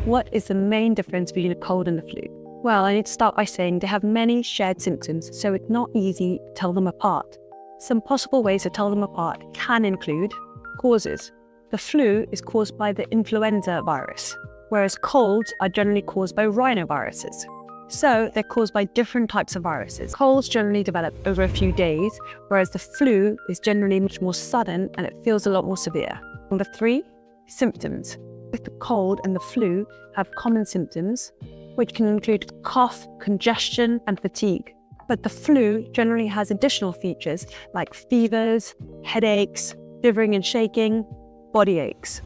What is the main difference between a cold and the flu? Well, I need to start by saying they have many shared symptoms, so it's not easy to tell them apart. Some possible ways to tell them apart can include causes. The flu is caused by the influenza virus, whereas colds are generally caused by rhinoviruses. So they're caused by different types of viruses. Colds generally develop over a few days, whereas the flu is generally much more sudden and it feels a lot more severe. Number 3, symptoms. Both the cold and the flu have common symptoms, which can include cough, congestion, and fatigue. But the flu generally has additional features like fevers, headaches, shivering and shaking, body aches.